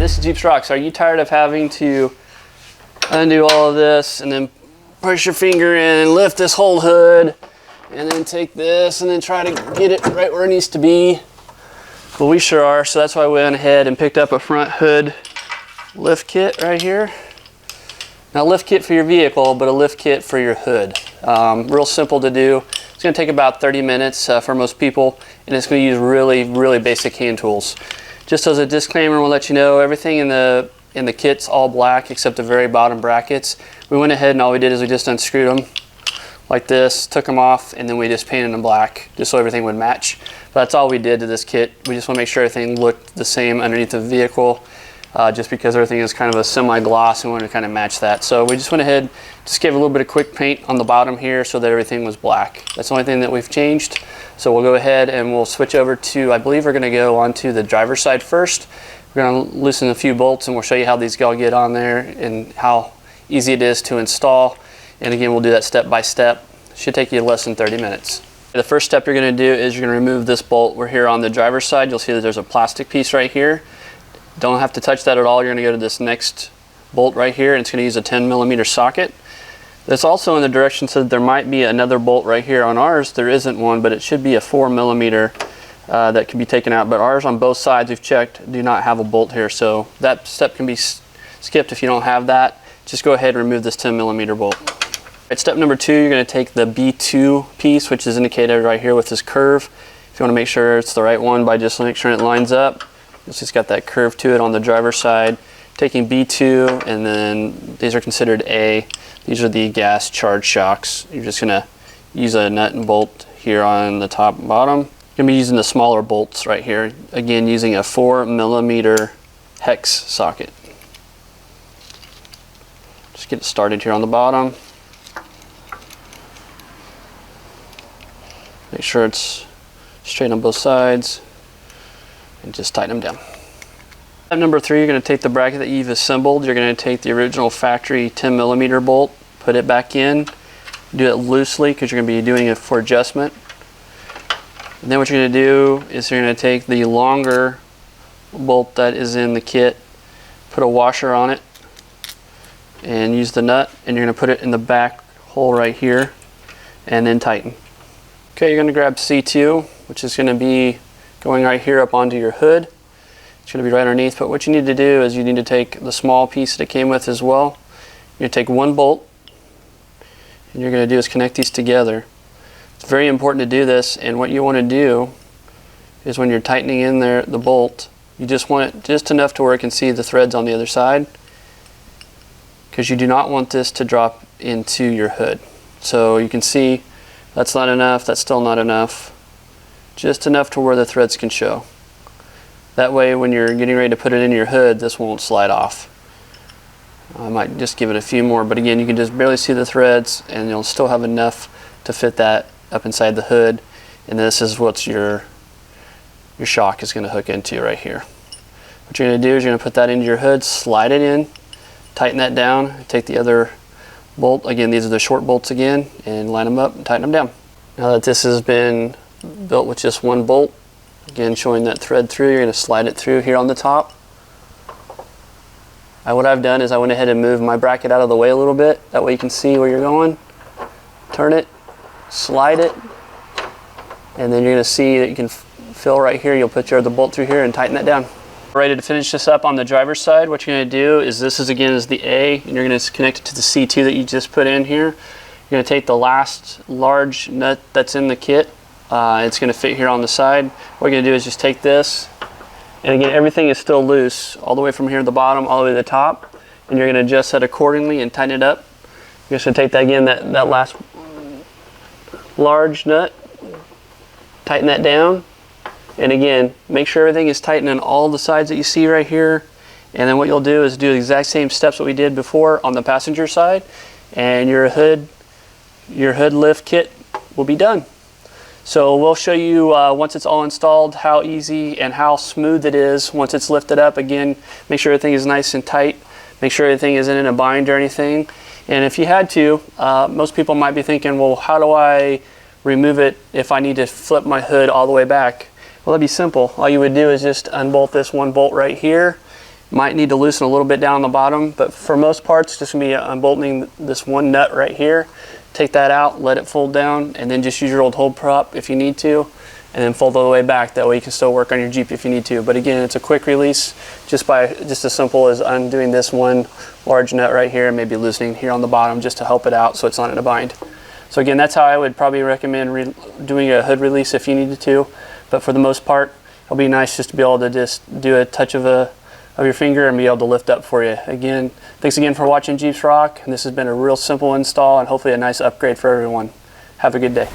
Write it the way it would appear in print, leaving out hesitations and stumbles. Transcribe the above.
this is Jeeps Rocks. Are you tired of having to undo all of this and then push your finger in and lift this whole hood and then take this and then try to get it right where it needs to be? Well, we sure are. So that's why we went ahead and picked up a front hood lift kit right here. Not a lift kit for your vehicle, but a lift kit for your hood. Real simple to do. It's going to take about 30 minutes for most people, and it's going to use really basic hand tools. Just as a disclaimer, we'll let you know everything in the kit's all black except the very bottom brackets. We went ahead and all we did is we just unscrewed them like this, took them off, and then we just painted them black just so everything would match. But that's all we did to this kit. We just want to make sure everything looked the same underneath the vehicle, just because everything is kind of a semi-gloss and we want to kind of match that. So we just went ahead, just gave a little bit of quick paint on the bottom here so that everything was black. That's the only thing that we've changed. So we'll go ahead and we'll switch over to, I believe we're going to go onto the driver's side first. We're going to loosen a few bolts and we'll show you how these all get on there and how easy it is to install. And again, we'll do that step by step. Should take you less than 30 minutes. The first step you're going to do is you're going to remove this bolt. We're here on the driver's side. You'll see that there's a plastic piece right here. Don't have to touch that at all. You're going to go to this next bolt right here, and it's going to use a 10mm socket. That's also in the direction so that there might be another bolt right here. On ours there isn't one, but it should be a 4mm that can be taken out. But ours on both sides, we've checked, do not have a bolt here, so that step can be skipped if you don't have that. Just go ahead and remove this 10mm bolt. Right, step number 2, you're going to take the B2 piece, which is indicated right here with this curve. If you want to make sure it's the right one, by just make sure it lines up. It's just got that curve to it on the driver's side. Taking B2, and then these are considered A. These are the gas charge shocks. You're just going to use a nut and bolt here on the top and bottom. You're going to be using the smaller bolts right here. Again, using a 4mm hex socket. Just get it started here on the bottom. Make sure it's straight on both sides and just tighten them down. Step number 3, you're going to take the bracket that you've assembled. You're going to take the original factory 10mm bolt, put it back in, do it loosely because you're going to be doing it for adjustment. And then what you're going to do is you're going to take the longer bolt that is in the kit, put a washer on it, and use the nut, and you're going to put it in the back hole right here, and then tighten. Okay, you're going to grab C2, which is going to be going right here up onto your hood. It's going to be right underneath, but what you need to do is you need to take the small piece that it came with as well. You're going to take one bolt, and you're going to do is connect these together. It's very important to do this, and what you want to do is when you're tightening in there the bolt, you just want it just enough to where you can see the threads on the other side, because you do not want this to drop into your hood. So you can see that's not enough, that's still not enough. Just enough to where the threads can show. That way when you're getting ready to put it in your hood, this won't slide off. I might just give it a few more, but again, you can just barely see the threads and you'll still have enough to fit that up inside the hood. And this is what your shock is going to hook into right here. What you're going to do is you're going to put that into your hood, slide it in, tighten that down, take the other bolt, again these are the short bolts again, and line them up and tighten them down. Now that this has been built with just one bolt, again showing that thread through, you're going to slide it through here on the top. What I've done is I went ahead and moved my bracket out of the way a little bit, that way you can see where you're going. Turn it, slide it, and then you're going to see that you can fill right here. You'll put your other bolt through here and tighten that down. Ready to finish this up on the driver's side. What you're going to do is this is again is the A, and you're going to connect it to the C2 that you just put in here. You're going to take the last large nut that's in the kit. It's going to fit here on the side. What you're going to do is just take this, and again everything is still loose all the way from here to the bottom all the way to the top, and you're going to adjust that accordingly and tighten it up. You're just going to take that again, that last large nut, tighten that down. And again, make sure everything is tightened on all the sides that you see right here. And then what you'll do is do the exact same steps that we did before on the passenger side, and your hood lift kit will be done. So we'll show you once it's all installed how easy and how smooth it is once it's lifted up. Again, make sure everything is nice and tight. Make sure everything isn't in a bind or anything. And if you had to, most people might be thinking, well, how do I remove it if I need to flip my hood all the way back? Well, that'd be simple. All you would do is just unbolt this one bolt right here, Might need to loosen a little bit down on the bottom, but for most parts, just gonna be unbolting this one nut right here. Take that out, let it fold down, and then just use your old hold prop if you need to, and then fold all the way back. That way you can still work on your Jeep if you need to. But again, it's a quick release, just as simple as undoing this one large nut right here and maybe loosening here on the bottom just to help it out so it's not in a bind. So again, that's how I would probably recommend doing a hood release if you needed to. But for the most part, it'll be nice just to be able to just do a touch of your finger and be able to lift up for you. Again, thanks again for watching Jeeps Rock, and this has been a real simple install and hopefully a nice upgrade for everyone. Have a good day.